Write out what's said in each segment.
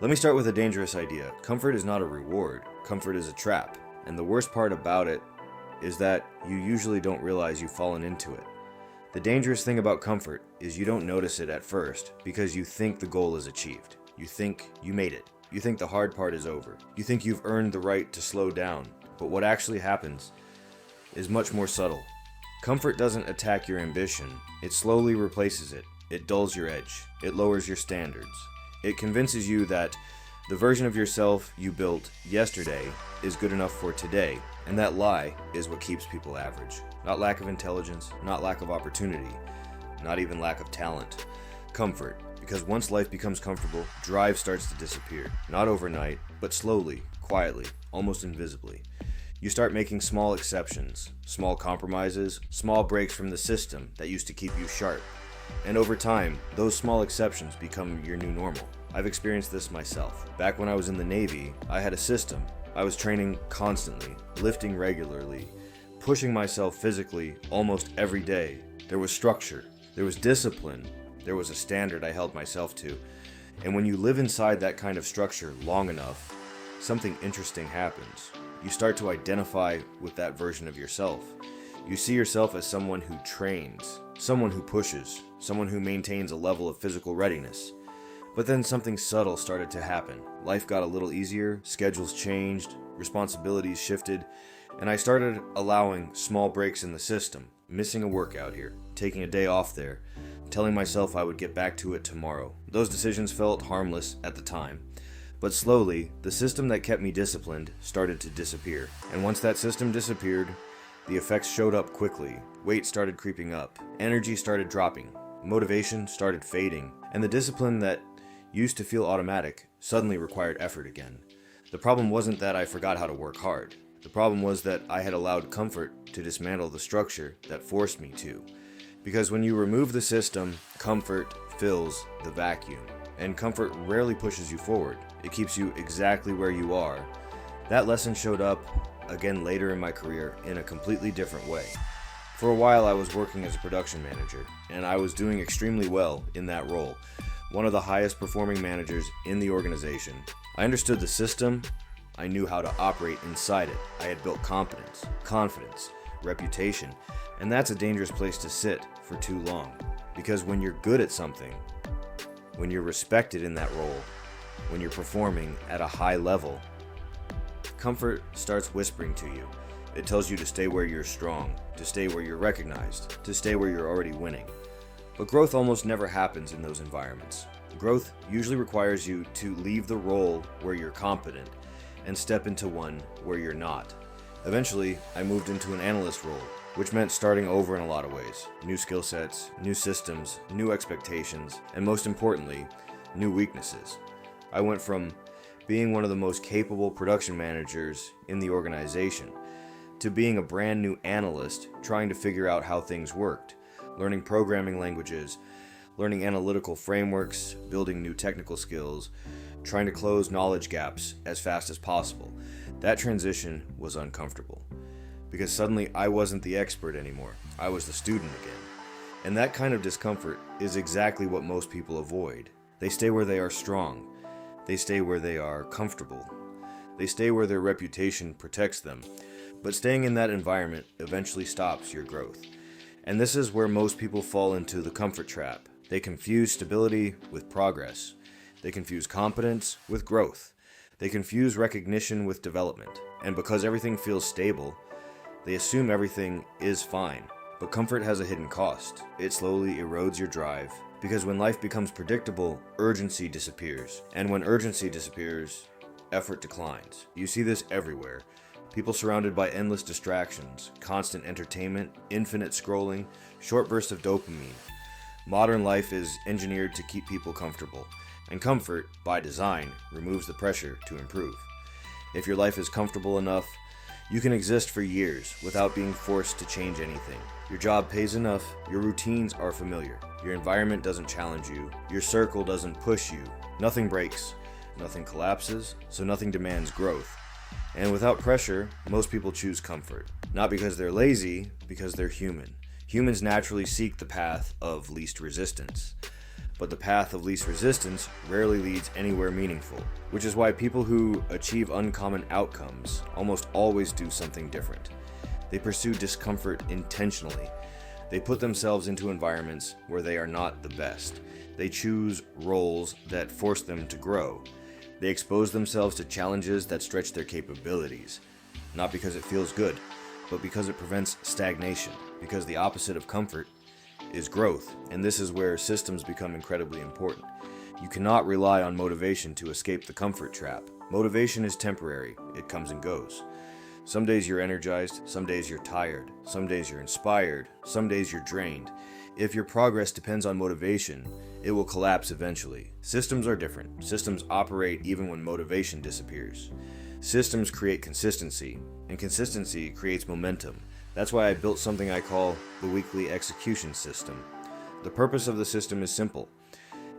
Let me start with a dangerous idea. Comfort is not a reward. Comfort is a trap. And the worst part about it is that you usually don't realize you've fallen into it. The dangerous thing about comfort is you don't notice it at first because you think the goal is achieved. You think you made it. You think the hard part is over. You think you've earned the right to slow down. But what actually happens is much more subtle. Comfort doesn't attack your ambition. It slowly replaces it. It dulls your edge. It lowers your standards. It convinces you that the version of yourself you built yesterday is good enough for today, and that lie is what keeps people average. Not lack of intelligence, not lack of opportunity, not even lack of talent. Comfort. Because once life becomes comfortable, drive starts to disappear. Not overnight, but slowly, quietly, almost invisibly. You start making small exceptions, small compromises, small breaks from the system that used to keep you sharp. And over time, those small exceptions become your new normal. I've experienced this myself. Back when I was in the Navy, I had a system. I was training constantly, lifting regularly, pushing myself physically almost every day. There was structure, there was discipline, there was a standard I held myself to. And when you live inside that kind of structure long enough, something interesting happens. You start to identify with that version of yourself. You see yourself as someone who trains, someone who pushes, someone who maintains a level of physical readiness. But then something subtle started to happen. Life got a little easier, schedules changed, responsibilities shifted, and I started allowing small breaks in the system, missing a workout here, taking a day off there, telling myself I would get back to it tomorrow. Those decisions felt harmless at the time. But slowly, the system that kept me disciplined started to disappear. And once that system disappeared, the effects showed up quickly. Weight started creeping up. Energy started dropping. Motivation started fading. And the discipline that used to feel automatic suddenly required effort again. The problem wasn't that I forgot how to work hard. The problem was that I had allowed comfort to dismantle the structure that forced me to. Because when you remove the system, comfort fills the vacuum. And comfort rarely pushes you forward. It keeps you exactly where you are. That lesson showed up again later in my career in a completely different way. For a while I was working as a production manager, and I was doing extremely well in that role, one of the highest performing managers in the organization. I understood the system, I knew how to operate inside it. I had built competence, confidence, reputation, and that's a dangerous place to sit for too long. Because when you're good at something, when you're respected in that role, when you're performing at a high level, comfort starts whispering to you. It tells you to stay where you're strong, to stay where you're recognized, to stay where you're already winning. But growth almost never happens in those environments. Growth usually requires you to leave the role where you're competent and step into one where you're not. Eventually, I moved into an analyst role, which meant starting over in a lot of ways. New skill sets, new systems, new expectations, and most importantly, new weaknesses. I went from being one of the most capable production managers in the organization to being a brand new analyst trying to figure out how things worked, learning programming languages, learning analytical frameworks, building new technical skills, trying to close knowledge gaps as fast as possible. That transition was uncomfortable because suddenly I wasn't the expert anymore. I was the student again. And that kind of discomfort is exactly what most people avoid. They stay where they are strong. They stay where they are comfortable. They stay where their reputation protects them. But staying in that environment eventually stops your growth. And this is where most people fall into the comfort trap. They confuse stability with progress. They confuse competence with growth. They confuse recognition with development. And because everything feels stable, they assume everything is fine. But comfort has a hidden cost. It slowly erodes your drive. Because when life becomes predictable, urgency disappears. And when urgency disappears, effort declines. You see this everywhere. People surrounded by endless distractions, constant entertainment, infinite scrolling, short bursts of dopamine. Modern life is engineered to keep people comfortable. And comfort, by design, removes the pressure to improve. If your life is comfortable enough, you can exist for years without being forced to change anything. Your job pays enough, your routines are familiar, your environment doesn't challenge you, your circle doesn't push you, nothing breaks, nothing collapses, so nothing demands growth. And without pressure, most people choose comfort. Not because they're lazy, because they're human. Humans naturally seek the path of least resistance. but the path of least resistance rarely leads anywhere meaningful, which is why people who achieve uncommon outcomes almost always do something different. They pursue discomfort intentionally. They put themselves into environments where they are not the best. They choose roles that force them to grow. They expose themselves to challenges that stretch their capabilities, not because it feels good, but because it prevents stagnation, because the opposite of comfort is growth, and this is where systems become incredibly important. You cannot rely on motivation to escape the comfort trap. Motivation is temporary, it comes and goes. Some days you're energized, some days you're tired, some days you're inspired, some days you're drained. If your progress depends on motivation, it will collapse eventually. Systems are different. Systems operate even when motivation disappears. Systems create consistency, and consistency creates momentum. That's why I built something I call the weekly execution system. The purpose of the system is simple.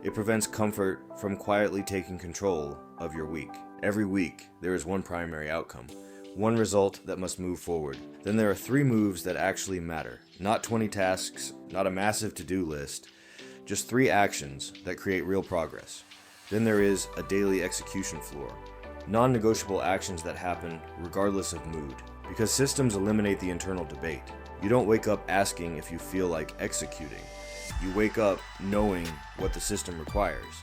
It prevents comfort from quietly taking control of your week. Every week, there is one primary outcome, one result that must move forward. Then there are 3 moves that actually matter. Not 20 tasks, not a massive to-do list, just 3 actions that create real progress. Then there is a daily execution floor. Non-negotiable actions that happen regardless of mood. Because systems eliminate the internal debate. You don't wake up asking if you feel like executing. You wake up knowing what the system requires.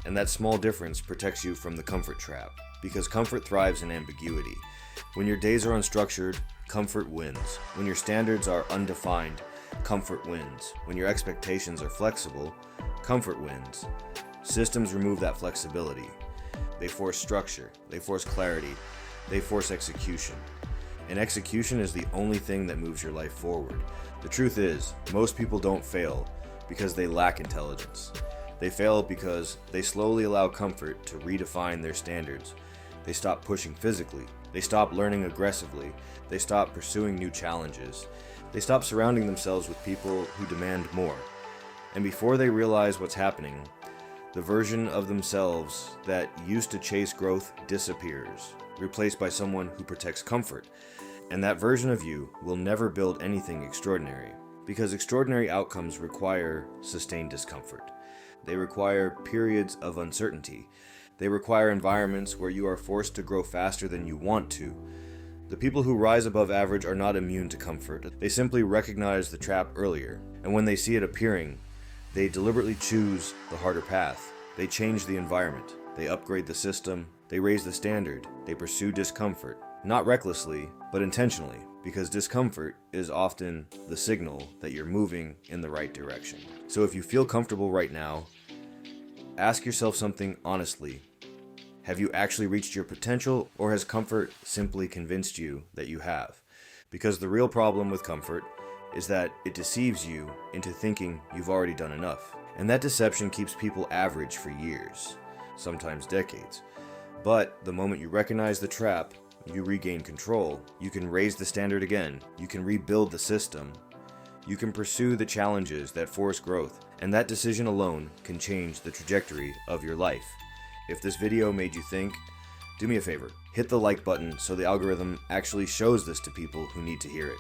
And that small difference protects you from the comfort trap. Because comfort thrives in ambiguity. When your days are unstructured, comfort wins. When your standards are undefined, comfort wins. When your expectations are flexible, comfort wins. Systems remove that flexibility. They force structure, they force clarity, they force execution. And execution is the only thing that moves your life forward. The truth is, most people don't fail because they lack intelligence. They fail because they slowly allow comfort to redefine their standards. They stop pushing physically. They stop learning aggressively. They stop pursuing new challenges. They stop surrounding themselves with people who demand more. And before they realize what's happening, the version of themselves that used to chase growth disappears, replaced by someone who protects comfort. And that version of you will never build anything extraordinary, because extraordinary outcomes require sustained discomfort. They require periods of uncertainty. They require environments where you are forced to grow faster than you want to. The people who rise above average are not immune to comfort. They simply recognize the trap earlier, and when they see it appearing, they deliberately choose the harder path. They change the environment. They upgrade the system. They raise the standard. They pursue discomfort. Not recklessly, but intentionally, because discomfort is often the signal that you're moving in the right direction. So if you feel comfortable right now, ask yourself something honestly. Have you actually reached your potential, or has comfort simply convinced you that you have? Because the real problem with comfort is that it deceives you into thinking you've already done enough. And that deception keeps people average for years, sometimes decades. But the moment you recognize the trap, you regain control. You can raise the standard again. You can rebuild the system. You can pursue the challenges that force growth. And that decision alone can change the trajectory of your life. If this video made you think, do me a favor. Hit the like button so the algorithm actually shows this to people who need to hear it.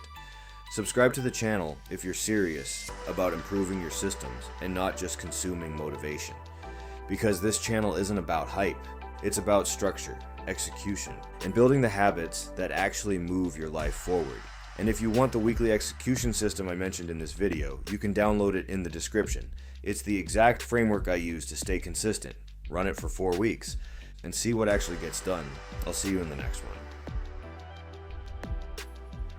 Subscribe to the channel if you're serious about improving your systems and not just consuming motivation. Because this channel isn't about hype. It's about structure, execution, and building the habits that actually move your life forward. And if you want the weekly execution system I mentioned in this video, you can download it in the description. It's the exact framework I use to stay consistent. Run it for 4 weeks and see what actually gets done. I'll see you in the next one.